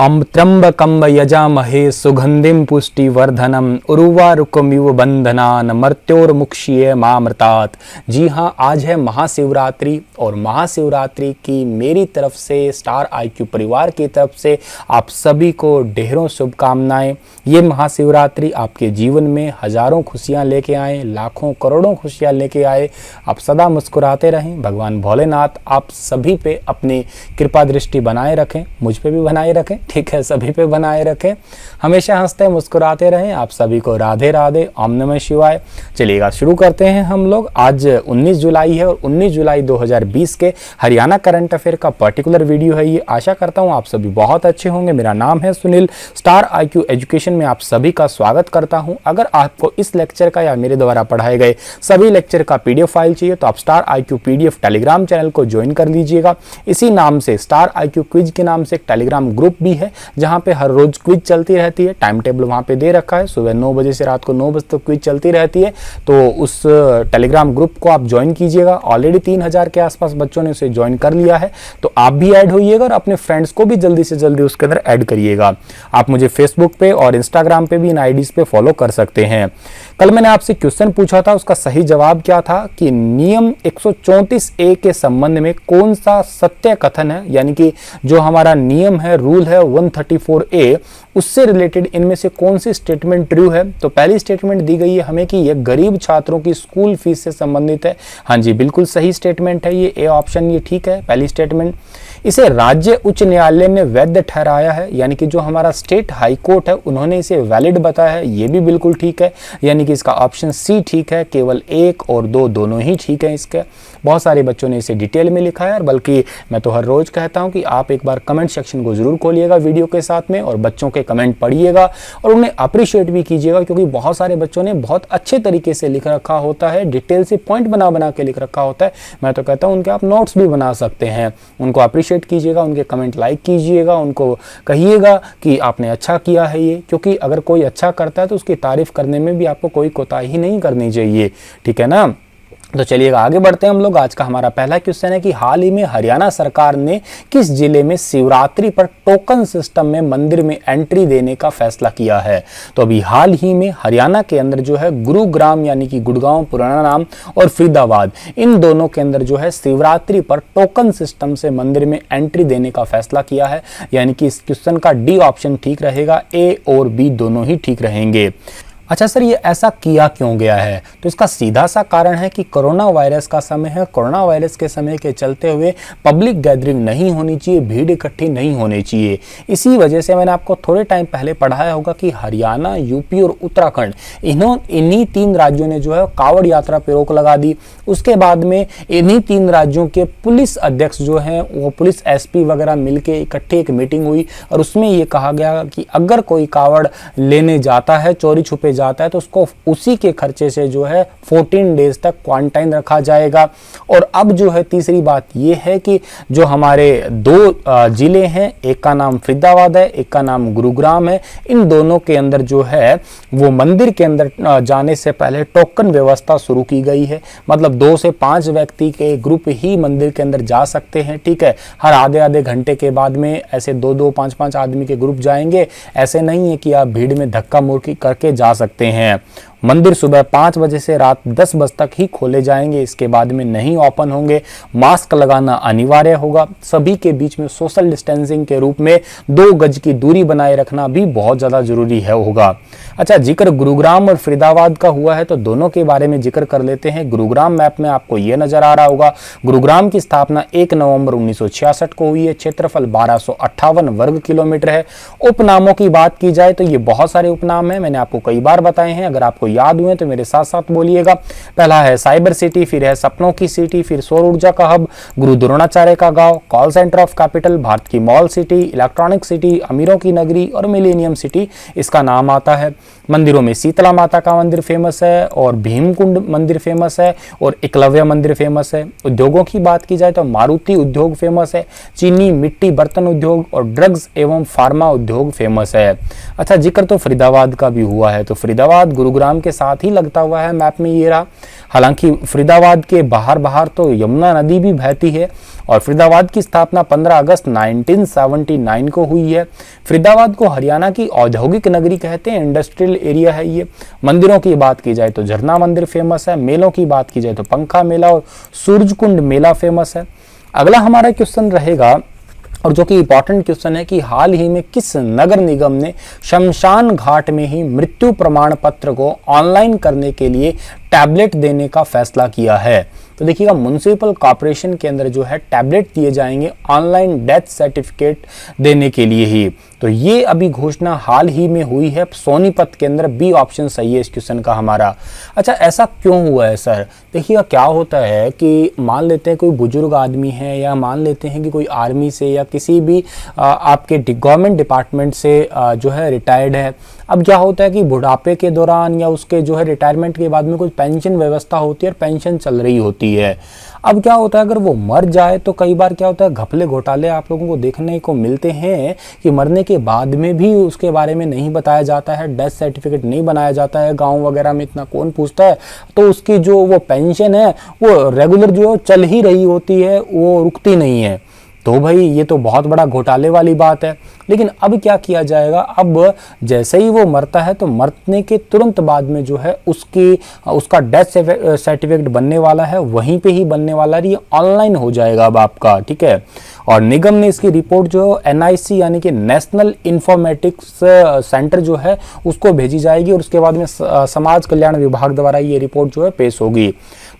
त्र्यंबकं यजामहे सुगंधिं पुष्टिवर्धनम उर्वारुकमिव बंधनान् मर्त्योर्मुक्षीय मामृतात्। जी हाँ, आज है महाशिवरात्रि और महाशिवरात्रि की मेरी तरफ से, स्टार आईक्यू परिवार की तरफ से आप सभी को ढेरों शुभकामनाएं। ये महाशिवरात्रि आपके जीवन में हजारों खुशियां लेके आए, लाखों करोड़ों खुशियां लेके आए। आप सदा मुस्कुराते रहें। भगवान भोलेनाथ आप सभी पे अपनी कृपा दृष्टि बनाए रखें, मुझ पे भी बनाए रखें, ठीक है, सभी पे बनाए रखें। हमेशा हंसते मुस्कुराते रहें। आप सभी को राधे राधे, ओम नमः शिवाय। चलिएगा शुरू करते हैं हम लोग। आज 19 जुलाई है और 19 जुलाई 2020 के हरियाणा करंट अफेयर का पर्टिकुलर वीडियो है ये। आशा करता हूँ आप सभी बहुत अच्छे होंगे। मेरा नाम है सुनील, स्टार आईक्यू एजुकेशन में आप सभी का स्वागत करता हूँ। अगर आपको इस लेक्चर का या मेरे द्वारा पढ़ाए गए सभी लेक्चर का पीडीएफ फाइल चाहिए तो आप star IQ PDF Telegram channel को ज्वाइन कर लीजिएगा। इसी नाम से स्टार आईक्यू क्विज के नाम से एक टेलीग्राम ग्रुप भी है जहां पे हर रोज क्विज चलती रहती है। टाइम टेबल वहां पे दे रखा है, सुबह 9 बजे से रात को 9 बजे तक क्विज चलती रहती है। तो उस टेलीग्राम ग्रुप को आप ज्वाइन कीजिएगा। ऑलरेडी 3000 के आसपास बच्चों ने उसे ज्वाइन कर लिया है, तो आप भी ऐड होइएगा और अपने फ्रेंड्स को भी जल्दी से जल्दी उसके अंदर ऐड करिएगा। आप मुझे फेसबुक पे और इंस्टाग्राम पे भी इन आईडीज पे फॉलो कर सकते हैं। कल मैंने आपसे क्वेश्चन पूछा था, उसका सही जवाब क्या था कि नियम 134A के संबंध में कौन सा सत्य कथन है, यानी कि जो हमारा नियम है, रूल है 134A, उससे रिलेटेड इनमें से कौन सी स्टेटमेंट ट्रू है। तो पहली स्टेटमेंट दी गई है हमें कि यह गरीब छात्रों की स्कूल फीस से संबंधित है। हाँ जी, बिल्कुल सही स्टेटमेंट है ये, ए ऑप्शन ये ठीक है, पहली स्टेटमेंट। इसे राज्य उच्च न्यायालय ने वैध ठहराया है, यानी कि जो हमारा स्टेट हाई कोर्ट है उन्होंने इसे वैलिड बताया है, ये भी बिल्कुल ठीक है, यानी कि इसका ऑप्शन सी ठीक है। केवल 1 और 2 दोनों ही ठीक है इसके। बहुत सारे बच्चों ने इसे डिटेल में लिखा है, और बल्कि मैं तो हर रोज कहता हूं कि आप एक बार कमेंट सेक्शन को जरूर खोलिएगा वीडियो के साथ में और बच्चों के कमेंट पढ़िएगा और उन्हें अप्रिशिएट भी कीजिएगा, क्योंकि बहुत सारे बच्चों ने बहुत अच्छे तरीके से लिख रखा होता है, डिटेल से पॉइंट बना बना के लिख रखा होता है। मैं तो कहता हूं उनके आप नोट्स भी बना सकते हैं। उनको अप्रिशिएट कीजिएगा, उनके कमेंट लाइक कीजिएगा, उनको कहिएगा कि आपने अच्छा किया है ये, क्योंकि अगर कोई अच्छा करता है तो उसकी तारीफ करने में भी आपको कोई कोताही नहीं करनी चाहिए, ठीक है ना। तो चलिएगा आगे बढ़ते हैं हम लोग। आज का हमारा पहला क्वेश्चन है कि हाल ही में हरियाणा सरकार ने किस जिले में शिवरात्रि पर टोकन सिस्टम में मंदिर में एंट्री देने का फैसला किया है। तो अभी हाल ही में हरियाणा के अंदर जो है गुरुग्राम, यानी कि गुड़गांव पुराना नाम, और फरीदाबाद, इन दोनों के अंदर जो है शिवरात्रि पर टोकन सिस्टम से मंदिर में एंट्री देने का फैसला किया है, यानी कि इस क्वेश्चन का डी ऑप्शन ठीक रहेगा, ए और बी दोनों ही ठीक रहेंगे। अच्छा सर, ये ऐसा किया क्यों गया है? तो इसका सीधा सा कारण है कि कोरोना वायरस का समय है। कोरोना वायरस के समय के चलते हुए पब्लिक गैदरिंग नहीं होनी चाहिए, भीड़ इकट्ठी नहीं होनी चाहिए। इसी वजह से मैंने आपको थोड़े टाइम पहले पढ़ाया होगा कि हरियाणा, यूपी और उत्तराखंड, इन्हीं 3 राज्यों ने जो है कावड़ यात्रा पर रोक लगा दी। उसके बाद में इन्हीं 3 राज्यों के पुलिस अध्यक्ष जो हैं, वो पुलिस एसपी वगैरह मिलके इकट्ठे एक मीटिंग हुई और उसमें ये कहा गया कि अगर कोई कावड़ लेने जाता है, चोरी छुपे जाता है, तो उसको उसी के खर्चे से जो है 14 डेज तक क्वारंटाइन रखा जाएगा। और अब जो है तीसरी बात ये है कि जो हमारे 2 जिले हैं, एक का नाम फरीदाबाद है, एक का नाम गुरुग्राम है, इन दोनों के अंदर जो है वो मंदिर के अंदर जाने से पहले टोकन व्यवस्था शुरू की गई है। मतलब 2 से 5 व्यक्ति के ग्रुप ही मंदिर के अंदर जा सकते हैं, ठीक है। हर आधे घंटे के बाद में ऐसे 2-2, 5-5 आदमी के ग्रुप जाएंगे। ऐसे नहीं है कि आप भीड़ में धक्का मुक्की करके जा सकते हैं। मंदिर सुबह 5 बजे से रात 10 बजे तक ही खोले जाएंगे, इसके बाद में नहीं ओपन होंगे। मास्क लगाना अनिवार्य होगा। सभी के बीच में सोशल डिस्टेंसिंग के रूप में 2 गज की दूरी बनाए रखना भी बहुत ज़्यादा जरूरी है होगा। अच्छा, जिक्र गुरुग्राम और फरीदाबाद का हुआ है तो दोनों के बारे में जिक्र कर लेते हैं। गुरुग्राम मैप में आपको ये नजर आ रहा होगा। गुरुग्राम की स्थापना 1 नवंबर 1966 को हुई है। क्षेत्रफल 1258 वर्ग किलोमीटर है। उपनामों की बात की जाए तो ये बहुत सारे उपनाम हैं, मैंने आपको कई बार बताए हैं। अगर आपको याद हुए तो मेरे साथ साथ बोलिएगा। पहला है साइबर सिटी, फिर है सपनों की सिटी, फिर सौर ऊर्जा का हब, गुरु द्रोणाचार्य का गांव, call centre of capital, Bharat की मॉल सिटी, इलेक्ट्रॉनिक सिटी, अमीरों की नगरी और मिलेनियम सिटी इसका नाम आता है। मंदिरों में शीतला माता का मंदिर फेमस है और भीमकुंड मंदिर फेमस है और एकलव्य मंदिर फेमस है। उद्योगों की बात की जाए तो मारुति उद्योग फेमस है। चीनी मिट्टी बर्तन उद्योग और ड्रग्स एवं फार्मा उद्योग फेमस है। अच्छा, जिक्र तो फरीदाबाद का भी हुआ है, तो फरीदाबाद गुरुग्राम नाम के साथ ही लगता हुआ है मैप में ये रहा। हालांकि फरीदाबाद के बाहर तो यमुना नदी भी बहती है और फरीदाबाद की स्थापना 15 अगस्त 1979 को हुई है। फरीदाबाद को हरियाणा की औद्योगिक नगरी कहते हैं, इंडस्ट्रियल एरिया है ये। मंदिरों की बात की जाए तो झरना मंदिर फेमस है, मेलों की बात की जाए तो पंखा मेला और सूरजकुंड मेला फेमस है। अगला हमारा क्वेश्चन रहेगा, और जो कि इंपॉर्टेंट क्वेश्चन है, कि हाल ही में किस नगर निगम ने शमशान घाट में ही मृत्यु प्रमाण पत्र को ऑनलाइन करने के लिए टैबलेट देने का फैसला किया है? तो देखिएगा, म्युनिसिपल कॉर्पोरेशन के अंदर जो है टैबलेट दिए जाएंगे ऑनलाइन डेथ सर्टिफिकेट देने के लिए ही। तो ये अभी घोषणा हाल ही में हुई है सोनीपत के अंदर। बी ऑप्शन सही है इस क्वेश्चन का हमारा। अच्छा, ऐसा क्यों हुआ है सर? देखिएगा, क्या होता है कि मान लेते हैं कोई बुजुर्ग आदमी है, या मान लेते हैं कि कोई आर्मी से या किसी भी आपके गवर्नमेंट डिपार्टमेंट से जो है रिटायर्ड है। अब क्या होता है कि बुढ़ापे के दौरान या उसके जो है रिटायरमेंट के बाद में कुछ पेंशन व्यवस्था होती है और पेंशन चल रही होती है। अब क्या होता है, अगर वो मर जाए तो कई बार क्या होता है, घपले घोटाले आप लोगों को देखने को मिलते हैं कि मरने के बाद में भी उसके बारे में नहीं बताया जाता है, डेथ सर्टिफिकेट नहीं बनाया जाता है। गांव वगैरह में इतना कौन पूछता है, तो उसकी जो वो पेंशन है वो रेगुलर जो चल ही रही होती है, वो रुकती नहीं है। तो भाई ये तो बहुत बड़ा घोटाले वाली बात है। लेकिन अब क्या किया जाएगा, अब जैसे ही वो मरता है तो मरने के तुरंत बाद में जो है उसका डेथ सर्टिफिकेट बनने वाला है, वहीं पे ही बनने वाला है, ये ऑनलाइन हो जाएगा अब आपका, ठीक है। और निगम ने इसकी रिपोर्ट जो NIC यानी कि नेशनल इंफॉर्मेटिक्स सेंटर जो है उसको भेजी जाएगी और उसके बाद में समाज कल्याण विभाग द्वारा ये रिपोर्ट जो है पेश होगी।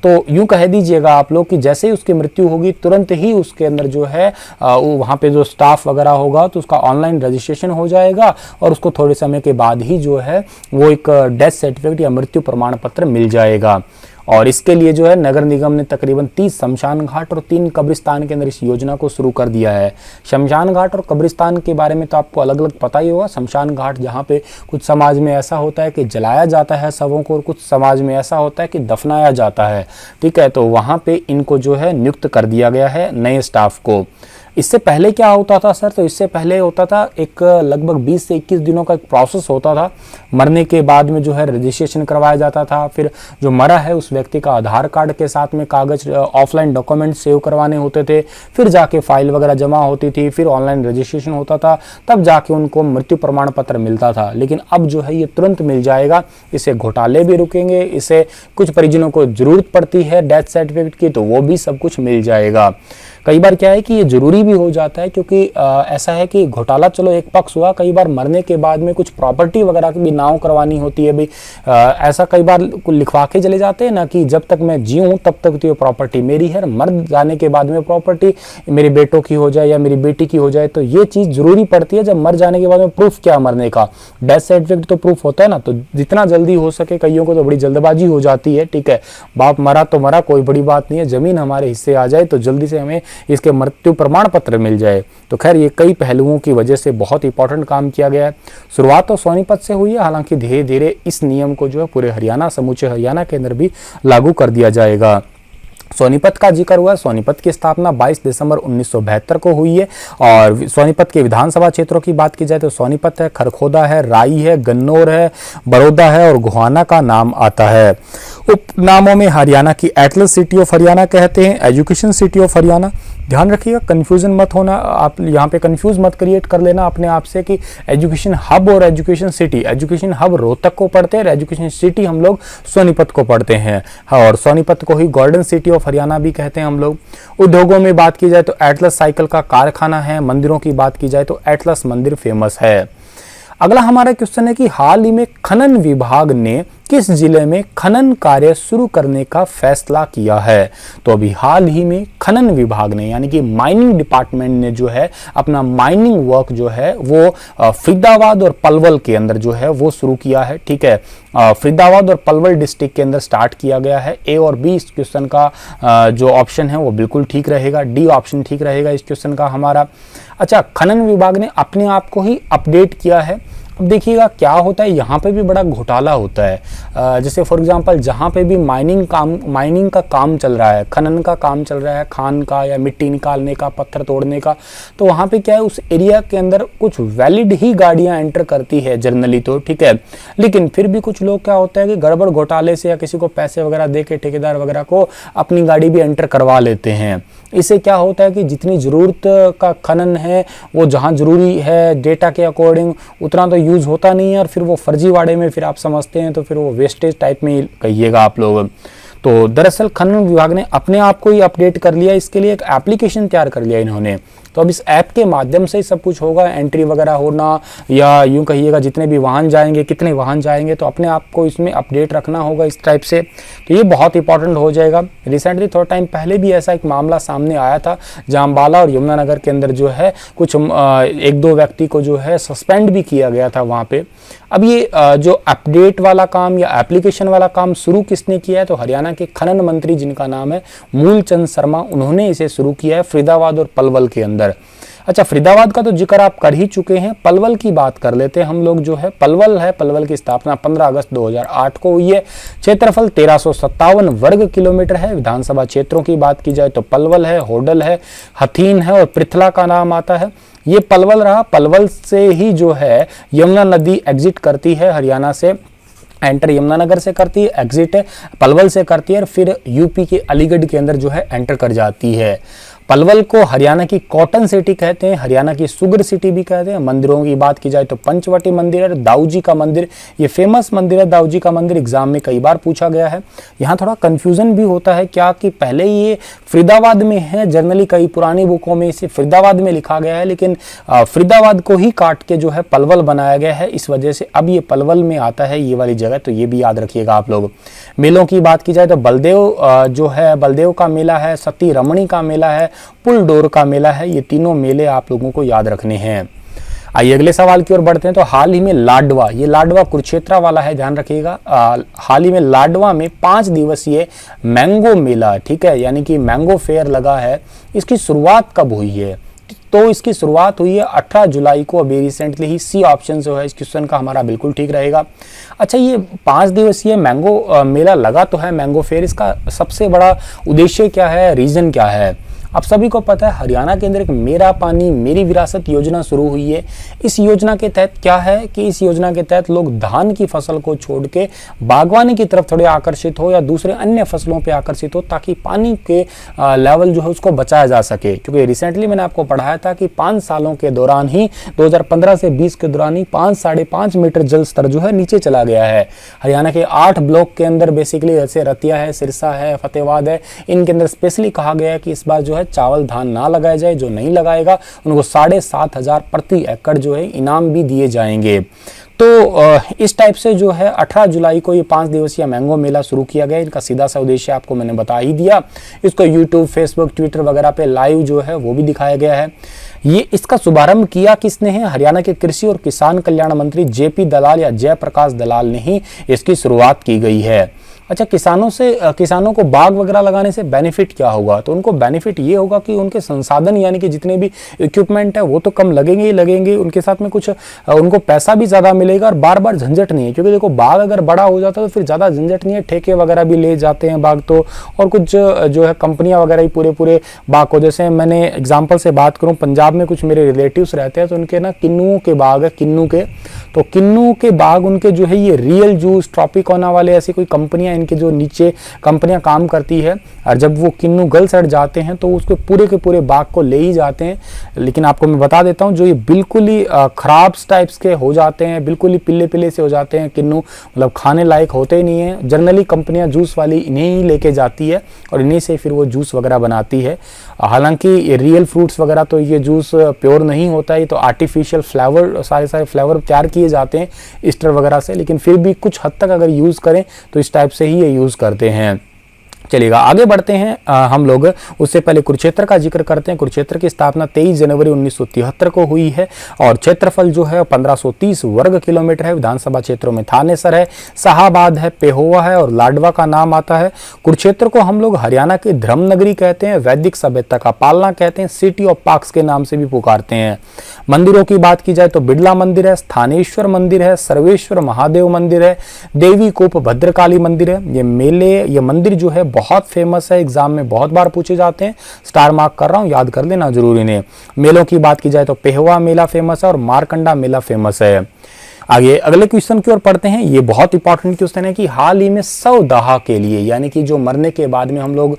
तो यूं कह दीजिएगा आप लोग कि जैसे ही उसकी मृत्यु होगी तुरंत ही उसके अंदर जो है वहाँ पे जो स्टाफ वगैरह होगा तो उसका ऑनलाइन रजिस्ट्रेशन हो जाएगा और उसको थोड़े समय के बाद ही जो है वो एक डेथ सर्टिफिकेट या मृत्यु प्रमाण पत्र मिल जाएगा। और इसके लिए जो है नगर निगम ने तकरीबन 30 शमशान घाट और 3 कब्रिस्तान के अंदर इस योजना को शुरू कर दिया है। शमशान घाट और कब्रिस्तान के बारे में तो आपको अलग अलग पता ही होगा। शमशान घाट जहाँ पे कुछ समाज में ऐसा होता है कि जलाया जाता है शवों को, और कुछ समाज में ऐसा होता है कि दफनाया जाता है, ठीक है। तो वहाँ पे इनको जो है नियुक्त कर दिया गया है नए स्टाफ को। इससे पहले क्या होता था सर? तो इससे पहले होता था एक लगभग 20 से 21 दिनों का एक प्रोसेस होता था। मरने के बाद में जो है रजिस्ट्रेशन करवाया जाता था, फिर जो मरा है उस व्यक्ति का आधार कार्ड के साथ में कागज ऑफलाइन डॉक्यूमेंट सेव करवाने होते थे, फिर जाके फाइल वगैरह जमा होती थी, फिर ऑनलाइन रजिस्ट्रेशन होता था, तब जाके उनको मृत्यु प्रमाण पत्र मिलता था। लेकिन अब जो है ये तुरंत मिल जाएगा, इससे घोटाले भी रुकेंगे। इससे कुछ परिजनों को जरूरत पड़ती है डेथ सर्टिफिकेट की, तो वो भी सब कुछ मिल जाएगा। कई बार क्या है कि ये जरूरी भी हो जाता है, क्योंकि ऐसा है कि घोटाला चलो एक पक्ष हुआ, कई बार मरने के बाद में कुछ प्रॉपर्टी वगैरह की भी नाव करवानी होती है। भाई ऐसा कई बार लिखवा के चले जाते हैं ना कि जब तक मैं जीऊँ तब तक तो ये प्रॉपर्टी मेरी है, मर जाने के बाद में प्रॉपर्टी मेरे बेटों की हो जाए या मेरी बेटी की हो जाए, तो ये चीज़ जरूरी पड़ती है। जब मर जाने के बाद में प्रूफ क्या मरने का, डेथ सर्टिफिकेट तो प्रूफ होता है ना, तो जितना जल्दी हो सके, कईयों को तो बड़ी जल्दबाजी हो जाती है, ठीक है, बाप मरा तो मरा, कोई बड़ी बात नहीं है, जमीन हमारे हिस्से आ जाए तो जल्दी से हमें इसके मृत्यु प्रमाण पत्र मिल जाए। तो खैर ये कई पहलुओं की वजह से बहुत इंपॉर्टेंट काम किया गया है। शुरुआत तो सोनीपत से हुई है, हालांकि धीरे धीरे इस नियम को जो है पूरे हरियाणा, समूचे हरियाणा के अंदर भी लागू कर दिया जाएगा। सोनीपत का जिक्र हुआ। सोनीपत की स्थापना 22 दिसंबर 1972 को हुई है। और सोनीपत के विधानसभा क्षेत्रों की बात की जाए तो सोनीपत है, खरखोदा है, राई है, गन्नौर है, बड़ौदा है और गोहाना का नाम आता है। उपनामों में हरियाणा की एटलस सिटी ऑफ हरियाणा कहते हैं, एजुकेशन सिटी ऑफ हरियाणा। ध्यान रखिएगा, कंफ्यूजन मत होना, आप यहाँ पे कंफ्यूज मत क्रिएट कर लेना अपने आप से कि एजुकेशन हब और education city. Education hub Rohtak को पढ़ते हैं और एजुकेशन सिटी हम लोग सोनीपत को पढ़ते हैं। और सोनीपत को ही गोल्डन सिटी ऑफ हरियाणा भी कहते हैं हम लोग। उद्योगों में बात की जाए तो एटलस साइकिल का कारखाना है। मंदिरों की बात की जाए तो एटलस मंदिर फेमस है। अगला हमारा क्वेश्चन है कि हाल ही में खनन विभाग ने किस जिले में खनन कार्य शुरू करने का फैसला किया है? तो अभी हाल ही में खनन विभाग ने यानी कि माइनिंग डिपार्टमेंट ने जो है अपना माइनिंग वर्क जो है वो फरीदाबाद और पलवल के अंदर जो है वो शुरू किया है, ठीक है। फरीदाबाद और पलवल डिस्ट्रिक्ट के अंदर स्टार्ट किया गया है। ए और बी इस क्वेश्चन का जो ऑप्शन है वो बिल्कुल ठीक रहेगा, डी ऑप्शन ठीक रहेगा इस क्वेश्चन का हमारा। अच्छा, खनन विभाग ने अपने आप को ही अपडेट किया है अब देखिएगा क्या होता है, यहाँ पे भी बड़ा घोटाला होता है। जैसे फॉर एग्जांपल जहाँ पे भी माइनिंग का काम चल रहा है, खनन का काम चल रहा है, खान का या मिट्टी निकालने का, पत्थर तोड़ने का, तो वहाँ पे क्या है, उस एरिया के अंदर कुछ वैलिड ही गाड़ियाँ एंटर करती है जनरली तो, ठीक है। लेकिन फिर भी कुछ लोग क्या होता है कि गड़बड़ घोटाले से या किसी को पैसे वगैरह दे के ठेकेदार वगैरह को अपनी गाड़ी भी एंटर करवा लेते हैं। इससे क्या होता है कि जितनी ज़रूरत का खनन है वो जहाँ ज़रूरी है डेटा के अकॉर्डिंग उतना तो यूज़ होता नहीं है, और फिर वो फर्जीवाड़े में फिर आप समझते हैं तो फिर वो वेस्टेज टाइप में ही कहिएगा आप लोग। तो दरअसल खनन विभाग ने अपने आप को ही अपडेट कर लिया, इसके लिए एक एप्लीकेशन तैयार कर लिया इन्होंने। तो अब इस ऐप के माध्यम से ही सब कुछ होगा, एंट्री वगैरह होना, या यूं कहिएगा जितने भी वाहन जाएंगे, कितने वाहन जाएंगे, तो अपने आप को इसमें अपडेट रखना होगा इस टाइप से। तो ये बहुत इंपॉर्टेंट हो जाएगा। रिसेंटली थोड़ा टाइम पहले भी ऐसा एक मामला सामने आया था, जहाँ अम्बाला और यमुनानगर के अंदर जो है कुछ एक दो व्यक्ति को जो है सस्पेंड भी किया गया था वहाँ पे। अब ये जो अपडेट वाला काम या एप्लीकेशन वाला काम शुरू किसने किया है, तो हरियाणा के खनन मंत्री जिनका नाम है मूलचंद शर्मा, उन्होंने इसे शुरू किया है फरीदाबाद और पलवल के अंदर। अच्छा, फरीदाबाद का तो जिक्र आप कर ही चुके हैं, पलवल की बात कर लेते हैं हम लोग। जो है पलवल की स्थापना 15 अगस्त 2008 को हुई है। क्षेत्रफल 1357 वर्ग किलोमीटर है। विधानसभा क्षेत्रों की बात की जाए तो पलवल है, होडल है, हथीन है और पृथला का नाम आता है। ये पलवल रहा। पलवल से ही जो है यमुना नदी एग्जिट करती है हरियाणा से, एंटर यमुनानगर से करती है, एग्जिट है पलवल से करती है, और फिर यूपी के अलीगढ़ के अंदर जो है एंटर कर जाती है। पलवल को हरियाणा की कॉटन सिटी कहते हैं, हरियाणा की सुगर सिटी भी कहते हैं। मंदिरों की बात की जाए तो पंचवटी मंदिर है, दाऊ जी का मंदिर, ये फेमस मंदिर है दाऊ जी का मंदिर, एग्जाम में कई बार पूछा गया है। यहाँ थोड़ा कंफ्यूजन भी होता है क्या कि पहले ये फरीदाबाद में है, जनरली कई पुरानी बुकों में इसे फरीदाबाद में लिखा गया है, लेकिन फरीदाबाद को ही काट के जो है पलवल बनाया गया है, इस वजह से अब ये पलवल में आता है ये वाली जगह। तो ये भी याद रखिएगा आप लोग। मेलों की बात की जाए तो बलदेव जो है बलदेव का मेला है, सती रमणी का मेला है, पुलडोर का मेला है। ये तीनों मेले आप लोगों को याद रखने हैं। आइए अगले सवाल की ओर बढ़ते हैं। तो हाल ही में लाडवा, ये लाडवा कुरुक्षेत्र वाला है, ध्यान रखिएगा। हाल ही में लाडवा में 5 दिवसीय मैंगो मेला, ठीक है, यानी कि मैंगो फेयर लगा है। इसकी शुरुआत कब हुई है, तो इसकी शुरुआत हुई है 18 जुलाई को। अभी रिसेंटली ही सी ऑप्शन जो है इस क्वेश्चन का हमारा बिल्कुल ठीक रहेगा। अच्छा, ये 5 दिवसीय मैंगो मेला लगा तो है, मैंगो फेयर, इसका सबसे बड़ा उद्देश्य क्या है, रीजन क्या है? आप सभी को पता है हरियाणा के अंदर एक मेरा पानी मेरी विरासत योजना शुरू हुई है। इस योजना के तहत क्या है कि इस योजना के तहत लोग धान की फसल को छोड़ के बागवानी की तरफ थोड़े आकर्षित हो या दूसरे अन्य फसलों पे आकर्षित हो, ताकि पानी के लेवल जो है उसको बचाया जा सके। क्योंकि रिसेंटली मैंने आपको पढ़ाया था कि 5 सालों के दौरान ही 2015 से 20 के दौरान ही 5-5.5 मीटर जल स्तर जो है नीचे चला गया है। हरियाणा के 8 ब्लॉक के अंदर बेसिकली, जैसे रतिया है, सिरसा है, फतेहाबाद है, इनके अंदर स्पेशली कहा गया है कि इस बार जो चावल धान ना लगाया जाए। जो नहीं लगाएगा उनको 7,500 प्रति एकड़ जो है इनाम भी दिए जाएंगे। तो इस टाइप से जो है 18 जुलाई को ये 5 दिवसीय मैंगो मेला शुरू किया गया। इनका सीधा सा उद्देश्य आपको मैंने बता ही दिया। इसको यूट्यूब, फेसबुक, ट्विटर वगैरह पे लाइव जो है वो भी दिखाया गया है। ये इसका शुभारंभ किया किसने है? हरियाणा के कृषि और किसान कल्याण मंत्री जेपी दलाल या जयप्रकाश दलाल ने ही इसकी शुरुआत की गई है। अच्छा, किसानों को बाग वगैरह लगाने से बेनिफिट क्या होगा? तो उनको बेनिफिट ये होगा कि उनके संसाधन यानी कि जितने भी इक्विपमेंट है वो तो कम लगेंगे ही लगेंगे, उनके साथ में कुछ उनको पैसा भी ज़्यादा मिलेगा और बार बार झंझट नहीं है। क्योंकि देखो, बाग अगर बड़ा हो जाता है तो फिर ज़्यादा झंझट नहीं है, ठेके वगैरह भी ले जाते हैं बाग तो, और कुछ जो है कंपनियाँ वगैरह ही पूरे बाग को, जैसे मैंने एग्जाम्पल से बात करूँ, पंजाब में कुछ मेरे रिलेटिव्स रहते हैं तो उनके ना किन्नुओं के बाग है, किन्नू के बाग उनके जो है ये रियल जूस, ट्रॉपिकोना वाले ऐसी कोई कंपनियां, इनके जो नीचे कंपनियां काम करती है, और जब वो किन्नू गल सड़ जाते हैं तो उसके पूरे के पूरे बाग को ले ही जाते हैं। लेकिन आपको मैं बता देता हूं, जो ये बिल्कुल ही खराब टाइप्स के हो जाते हैं, बिल्कुल ही पिल्ले से हो जाते हैं किन्नू, मतलब खाने लायक होते ही नहीं है। जनरली कंपनियां जूस वाली इन्हें ही लेके जाती है और इन्हीं से फिर वो जूस वगैरह बनाती है। हालांकि रियल फ्रूट्स वगैरह तो ये जूस प्योर नहीं होता है, तो आर्टिफिशियल फ्लेवर, सारे फ्लेवर तैयार किए जाते हैं ईस्टर वगैरह से, लेकिन फिर भी कुछ हद तक अगर यूज़ करें तो इस टाइप से ही ये यूज़ करते हैं। चलिएगा आगे बढ़ते हैं हम लोग। उससे पहले कुरुक्षेत्र का जिक्र करते हैं। कुरुक्षेत्र की स्थापना 23 जनवरी 1973 को हुई है और क्षेत्रफल जो है 1530 वर्ग किलोमीटर है। विधानसभा क्षेत्रों में थानेसर है, शाहाबाद है, पेहोवा है और लाडवा का नाम आता है। कुरुक्षेत्र को हम लोग हरियाणा की धर्म नगरी कहते हैं, वैदिक सभ्यता का पालना कहते हैं, सिटी ऑफ पार्क्स के नाम से भी पुकारते हैं। मंदिरों की बात की जाए तो बिड़ला मंदिर है, स्थानेश्वर मंदिर है, सर्वेश्वर महादेव मंदिर है, देवी कूप भद्रकाली मंदिर है। ये मंदिर जो है बहुत फेमस है, एग्जाम में बहुत बार पूछे जाते हैं। स्टार मार्क कर रहा हूं, याद कर लेना जरूरी ने। मेलों की बात की जाए तो पेहवा मेला फेमस है और मारकंडा मेला फेमस है। आगे अगले क्वेश्चन की ओर पढ़ते हैं। ये बहुत इंपॉर्टेंट क्वेश्चन है कि हाल ही में शव दाह के लिए, यानी कि जो मरने के बाद में हम लोग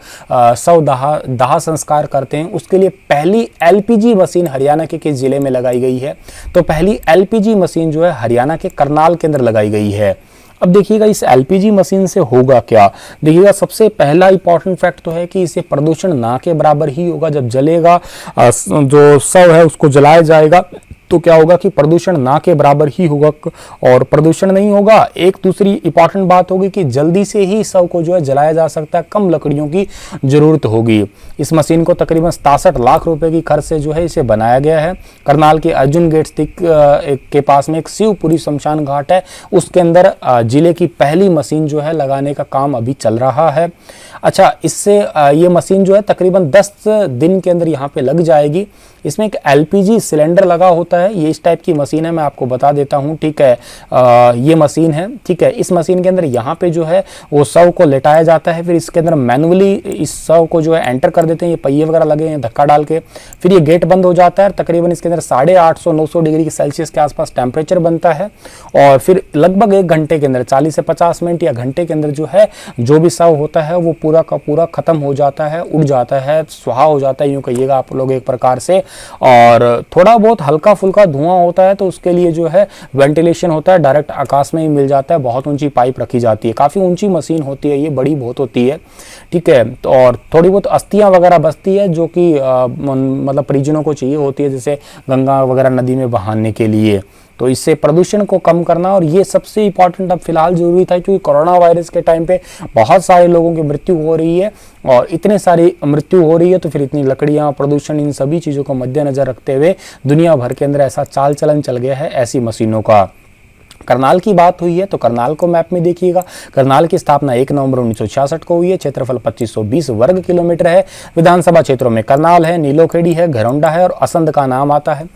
शव दाह संस्कार करते हैं, उसके लिए पहली एलपीजी मशीन हरियाणा के किस जिले में लगाई गई है? तो पहली एलपीजी मशीन जो है हरियाणा के करनाल के अंदर लगाई गई है। अब देखिएगा इस एलपीजी मशीन से होगा क्या। देखिएगा सबसे पहला इंपॉर्टेंट फैक्ट तो है कि इसे प्रदूषण ना के बराबर ही होगा। जब जलेगा जो शव है उसको जलाया जाएगा तो क्या होगा कि प्रदूषण ना के बराबर ही होगा और प्रदूषण नहीं होगा। एक दूसरी इंपॉर्टेंट बात होगी कि जल्दी से ही शव को जो है जलाया जा सकता है, कम लकड़ियों की जरूरत होगी। इस मशीन को तकरीबन 67 लाख रुपए की खर्च से जो है इसे बनाया गया है। करनाल के अर्जुन गेट स्थित के पास में एक शिवपुरी शमशान घाट है, उसके अंदर जिले की पहली मशीन जो है लगाने का काम अभी चल रहा है। अच्छा, इससे ये मशीन जो है तकरीबन 10 दिन के अंदर यहाँ पे लग जाएगी। इसमें एक एलपीजी सिलेंडर लगा होता है, ये इस टाइप की मशीन है, मैं आपको बता देता हूँ, ठीक है। ये मशीन है, ठीक है। इस मशीन के अंदर यहाँ पे जो है वो शव को लेटाया जाता है, फिर इसके अंदर मैनुअली इस शव को जो है एंटर कर देते हैं। ये पहिए वगैरह लगे हैं, धक्का डाल के फिर ये गेट बंद हो जाता है। तकरीबन इसके अंदर 850-900 डिग्री सेल्सियस के आसपास टेम्परेचर बनता है और फिर लगभग 1 घंटे के अंदर 40 से 50 मिनट या घंटे के अंदर जो है जो भी शव होता है वो पूरा का पूरा खत्म हो जाता है, उड़ जाता है, स्वाहा हो जाता है, यूं कहिएगा आप लोग एक प्रकार से। और थोड़ा बहुत हल्का फुल्का धुआं होता है तो उसके लिए जो है वेंटिलेशन होता है, डायरेक्ट आकाश में ही मिल जाता है। बहुत ऊंची पाइप रखी जाती है, काफ़ी ऊंची मशीन होती है, ये बड़ी बहुत होती है, ठीक है। तो और थोड़ी बहुत अस्थियां वगैरह बचती है जो कि मतलब परिजनों को चाहिए होती है, जैसे गंगा वगैरह नदी में बहाने के लिए। तो इससे प्रदूषण को कम करना, और ये सबसे इंपॉर्टेंट अब फिलहाल जरूरी था क्योंकि कोरोना वायरस के टाइम पे बहुत सारे लोगों की मृत्यु हो रही है और इतने सारी मृत्यु हो रही है तो फिर इतनी लकड़ियां, प्रदूषण, इन सभी चीज़ों को मद्देनजर रखते हुए दुनिया भर के अंदर ऐसा चाल चलन चल गया है ऐसी मशीनों का। करनाल की बात हुई है तो करनाल को मैप में देखिएगा। करनाल की स्थापना 1 नवंबर 1966 को हुई है। क्षेत्रफल 2520 वर्ग किलोमीटर है। विधानसभा क्षेत्रों में करनाल है, नीलोखेड़ी है, घरौंडा है और असंध का नाम आता है।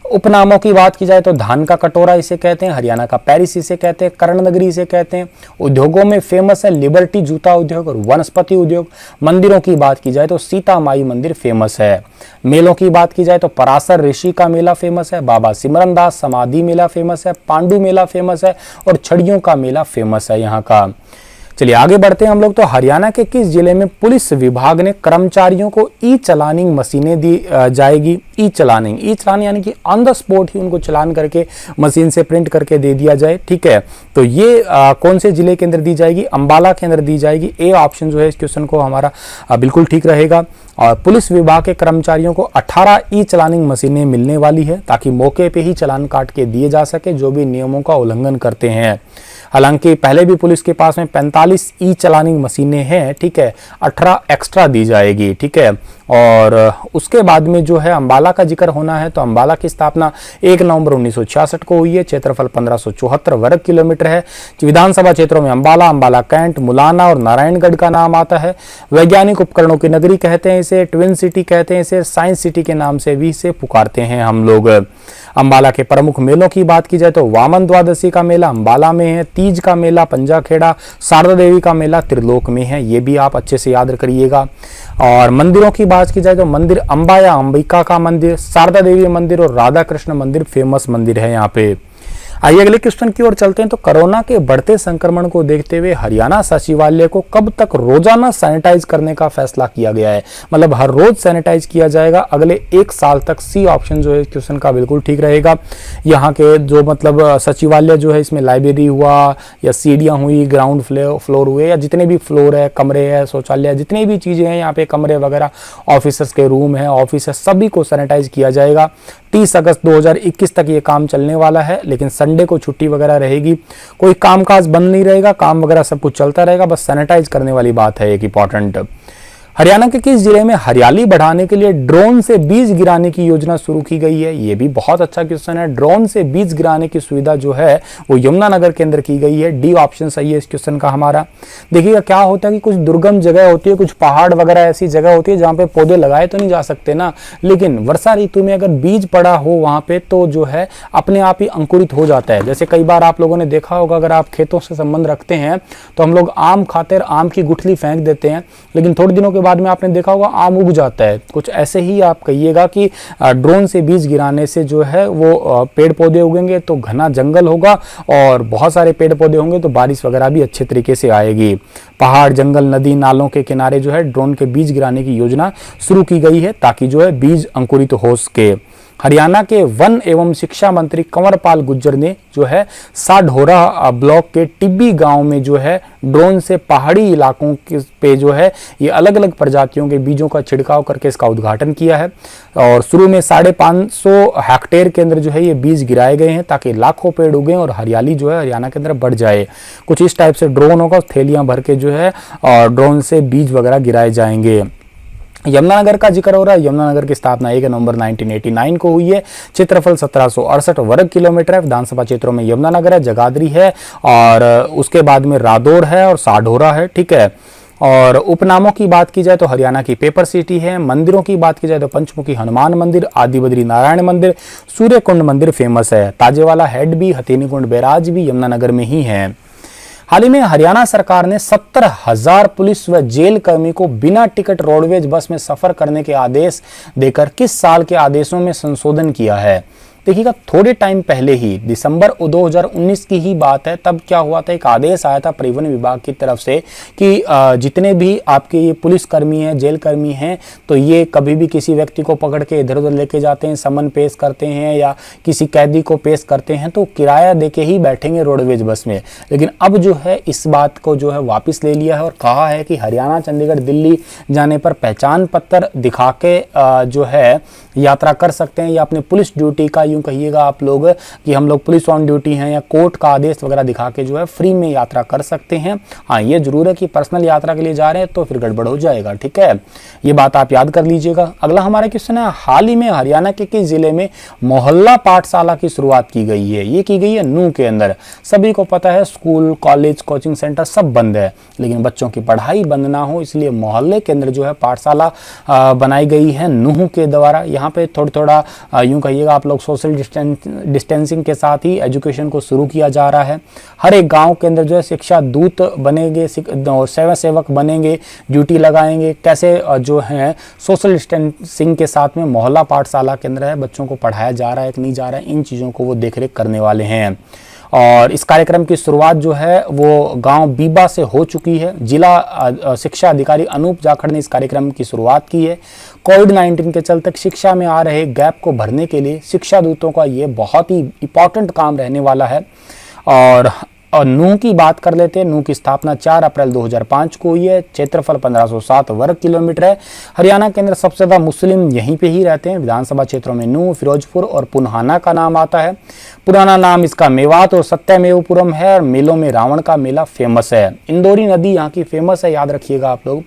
उपनामों की बात की जाए तो धान का कटोरा इसे कहते हैं, हरियाणा का पेरिस इसे कहते हैं, कर्ण नगरी इसे कहते हैं। उद्योगों में फेमस है लिबर्टी जूता उद्योग और वनस्पति उद्योग। मंदिरों की बात की जाए तो सीता माई मंदिर फेमस है। मेलों की बात की जाए तो पराशर ऋषि का मेला फेमस है, बाबा सिमरन दास समाधि मेला फेमस है, पांडु मेला फेमस है और छड़ियों का मेला फेमस है यहाँ का। चलिए आगे बढ़ते हैं हम लोग। तो हरियाणा के किस जिले में पुलिस विभाग ने कर्मचारियों को ई चलानिंग मशीनें दी जाएगी? ई चलानिंग यानी कि ऑन द स्पॉट ही उनको चलान करके मशीन से प्रिंट करके दे दिया जाए, ठीक है। तो ये कौन से जिले के अंदर दी जाएगी? अंबाला के अंदर दी जाएगी। ए ऑप्शन जो है इस क्वेश्चन को हमारा बिल्कुल ठीक रहेगा। और पुलिस विभाग के कर्मचारियों को 18 ई चलानिंग मशीनें मिलने वाली है ताकि मौके पे ही चालान काट के दिए जा सके जो भी नियमों का उल्लंघन करते हैं। हालांकि पहले भी पुलिस के पास में 45 ई चलानिंग मशीनें हैं, ठीक है, 18 एक्स्ट्रा दी जाएगी, ठीक है। और उसके बाद में जो है अंबाला का जिक्र होना है तो अंबाला की स्थापना 1 नवंबर 1966 को हुई है। क्षेत्रफल 1574 वर्ग किलोमीटर है। विधानसभा क्षेत्रों में अंबाला, अंबाला कैंट, मुलाना और नारायणगढ़ का नाम आता है। वैज्ञानिक उपकरणों की नगरी कहते हैं इसे, ट्विन सिटी कहते हैं इसे, साइंस सिटी के नाम से भी इसे पुकारते हैं हम लोग। अंबाला के प्रमुख मेलों की बात की जाए तो वामन द्वादशी का मेला अंबाला में है, तीज का मेला पंजाखेड़ा, शारदा देवी का मेला त्रिलोक में है, ये भी आप अच्छे से याद करिएगा। और मंदिरों की बात की जाए तो मंदिर अंबा या अंबिका का मंदिर, शारदा देवी मंदिर और राधा कृष्ण मंदिर फेमस मंदिर है यहाँ पे। आइए अगले क्वेश्चन की ओर चलते हैं। तो कोरोना के बढ़ते संक्रमण को देखते हुए हरियाणा सचिवालय को कब तक रोजाना सैनिटाइज करने का फैसला किया गया है? मतलब हर रोज सैनिटाइज किया जाएगा अगले 1 साल तक। सी ऑप्शन जो है क्वेश्चन का बिल्कुल ठीक रहेगा। यहाँ के जो मतलब सचिवालय जो है इसमें लाइब्रेरी हुआ या सीढ़ियाँ हुई, ग्राउंड फ्लोर हुए या जितने भी फ्लोर है, कमरे है, शौचालय, जितनी भी चीजें हैं यहाँ पे, कमरे वगैरह, ऑफिसर्स के रूम है, ऑफिस है, सभी को सैनिटाइज किया जाएगा 30 अगस्त 2021 तक ये काम चलने वाला है, लेकिन संडे को छुट्टी वगैरह रहेगी। कोई कामकाज बंद नहीं रहेगा, काम वगैरह सब कुछ चलता रहेगा, बस सैनिटाइज करने वाली बात है एक इंपॉर्टेंट। हरियाणा के किस जिले में हरियाली बढ़ाने के लिए ड्रोन से बीज गिराने की योजना शुरू की गई है? ये भी बहुत अच्छा क्वेश्चन है। ड्रोन से बीज गिराने की सुविधा जो है वो यमुनानगर के अंदर की गई है। डी ऑप्शन सही है इस क्वेश्चन का हमारा। देखिएगा क्या होता है कि कुछ दुर्गम जगह होती है, कुछ पहाड़ वगैरह ऐसी जगह होती है जहाँ पे पौधे लगाए तो नहीं जा सकते ना, लेकिन वर्षा ऋतु में अगर बीज पड़ा हो वहां पे तो जो है अपने आप ही अंकुरित हो जाता है। जैसे कई बार आप लोगों ने देखा होगा, अगर आप खेतों से संबंध रखते हैं तो हम लोग आम खाते आम की गुठली फेंक देते हैं, लेकिन थोड़े दिनों के बाद में आपने देखा होगा आम उग जाता है। कुछ ऐसे ही आप कहिएगा कि ड्रोन से बीज गिराने से जो है वो पेड़ पौधे उगेंगे तो घना जंगल होगा, और बहुत सारे पेड़ पौधे होंगे तो बारिश वगैरह भी अच्छे तरीके से आएगी। पहाड़, जंगल, नदी, नालों के किनारे जो है ड्रोन के बीज गिराने की योजना शुरू की गई है ताकि जो है बीज अंकुरित हो सके। हरियाणा के वन एवं शिक्षा मंत्री कंवरपाल गुर्जर ने जो है साढौरा ब्लॉक के टिब्बी गांव में जो है ड्रोन से पहाड़ी इलाकों पे जो है ये अलग अलग प्रजातियों के बीजों का छिड़काव करके इसका उद्घाटन किया है। और शुरू में 550 हेक्टेयर के अंदर जो है ये बीज गिराए गए हैं ताकि लाखों पेड़ उगें और हरियाली जो है हरियाणा के अंदर बढ़ जाए। कुछ इस टाइप से ड्रोन होगा, थैलियां भर के जो है और ड्रोन से बीज वगैरह गिराए जाएंगे। यमुनानगर का जिक्र हो रहा है। यमुनानगर की स्थापना 1 नवंबर 1989 को हुई है। क्षेत्रफल 1768 वर्ग किलोमीटर है। विधानसभा क्षेत्रों में यमुनानगर है, जगाधरी है, और उसके बाद में रादौर है और साढौरा है। ठीक है। और उपनामों की बात की जाए तो हरियाणा की पेपर सिटी है। मंदिरों की बात की जाए तो पंचमुखी हनुमान मंदिर, आदि बद्री नारायण मंदिर, सूर्य कुंड मंदिर फेमस है। ताजेवाला हेड भी, हथेनी कुंड बैराज भी यमुनानगर में ही है। हाल ही में हरियाणा सरकार ने 70,000 पुलिस व जेल कर्मी को बिना टिकट रोडवेज बस में सफर करने के आदेश देकर किस साल के आदेशों में संशोधन किया है? देखिएगा, थोड़े टाइम पहले ही दिसंबर 2019 की ही बात है, तब क्या हुआ था, एक आदेश आया था परिवहन विभाग की तरफ से कि जितने भी आपके ये पुलिस कर्मी हैं, जेल कर्मी हैं, तो ये कभी भी किसी व्यक्ति को पकड़ के इधर उधर लेके जाते हैं, समन पेश करते हैं या किसी कैदी को पेश करते हैं तो किराया देके ही बैठेंगे रोडवेज बस में। लेकिन अब जो है इस बात को जो है वापस ले लिया है और कहा है कि हरियाणा, चंडीगढ़, दिल्ली जाने पर पहचान पत्र दिखा के जो है यात्रा कर सकते हैं, या अपने पुलिस ड्यूटी का, यूं कहिएगा आप लोग कि हम लोग पुलिस ऑन ड्यूटी हैं, या कोर्ट का आदेश वगैरह दिखा के जो है फ्री में यात्रा कर सकते हैं। हाँ, ये जरूर है कि पर्सनल यात्रा के लिए जा रहे हैं तो फिर गड़बड़ हो जाएगा। ठीक है, ये बात आप याद कर लीजिएगा। अगला हमारा क्वेश्चन है, हाल ही में हरियाणा के किस जिले में मोहल्ला पाठशाला की शुरुआत की गई है? ये की गई है नूह के अंदर। सभी को पता है स्कूल, कॉलेज, कोचिंग सेंटर सब बंद है, लेकिन बच्चों की पढ़ाई बंद ना हो इसलिए मोहल्ले के अंदर जो है पाठशाला बनाई गई है नूह के द्वारा। यहाँ पे थोड़ा यूं कहिएगा आप लोग सोशल डिस्टेंसिंग के साथ ही एजुकेशन को शुरू किया जा रहा है। हर एक गांव के अंदर जो है शिक्षा दूत बनेंगे, सेवा सेवक बनेंगे, ड्यूटी लगाएंगे, कैसे जो है सोशल डिस्टेंसिंग के साथ में मोहल्ला पाठशाला के अंदर है बच्चों को पढ़ाया जा रहा है कि नहीं जा रहा है, इन चीज़ों को वो देखरेख करने वाले हैं। और इस कार्यक्रम की शुरुआत जो है वो गांव बीबा से हो चुकी है। जिला शिक्षा अधिकारी अनूप जाखड़ ने इस कार्यक्रम की शुरुआत की है। कोविड-19 के चलते शिक्षा में आ रहे गैप को भरने के लिए शिक्षा दूतों का ये बहुत ही इंपॉर्टेंट काम रहने वाला है। और नूह की बात कर लेते हैं। नूह की स्थापना 4 अप्रैल 2005 को हुई है। क्षेत्रफल 1507 वर्ग किलोमीटर है। हरियाणा के अंदर सबसे ज़्यादा मुस्लिम यहीं पे ही रहते हैं। विधानसभा क्षेत्रों में नूह, फिरोजपुर और पुन्हाना का नाम आता है। पुराना नाम इसका मेवात और सत्यमेवपुरम है। और मेलों में रावण का मेला फेमस है। इंदौरी नदी यहाँ की फेमस है, याद रखिएगा आप लोग।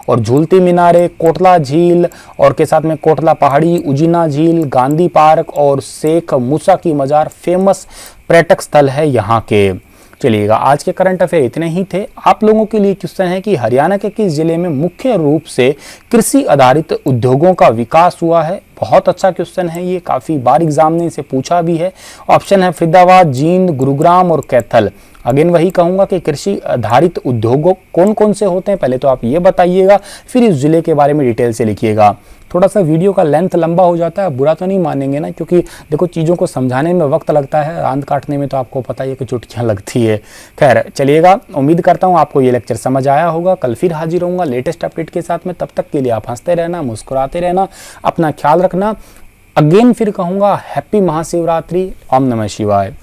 और झूलती मीनारे, कोटला झील और के साथ में कोटला पहाड़ी, उजीना झील, गांधी पार्क और शेख मूसा की मजार फेमस पर्यटक स्थल है यहाँ के। चलिएगा, आज के करंट अफेयर इतने ही थे। आप लोगों के लिए क्वेश्चन है कि हरियाणा के किस जिले में मुख्य रूप से कृषि आधारित उद्योगों का विकास हुआ है? बहुत अच्छा क्वेश्चन है ये, काफी बार एग्जाम ने इसे पूछा भी है। ऑप्शन है फरीदाबाद, जींद, गुरुग्राम और कैथल। अगेन वही कहूंगा कि कृषि आधारित उद्योगों कौन कौन से होते हैं, पहले तो आप ये बताइएगा, फिर इस जिले के बारे में डिटेल से लिखिएगा। थोड़ा सा वीडियो का लेंथ लंबा हो जाता है, बुरा तो नहीं मानेंगे ना, क्योंकि देखो चीज़ों को समझाने में वक्त लगता है, रांद काटने में तो आपको पता ही है कि चुटकियाँ लगती है। खैर चलिएगा, उम्मीद करता हूँ आपको ये लेक्चर समझ आया होगा। कल फिर हाजिर होऊंगा लेटेस्ट अपडेट के साथ में। तब तक के लिए आप हंसते रहना, मुस्कुराते रहना, अपना ख्याल रखना। अगेन फिर कहूँगा हैप्पी महाशिवरात्रि। ओम नमः शिवाय।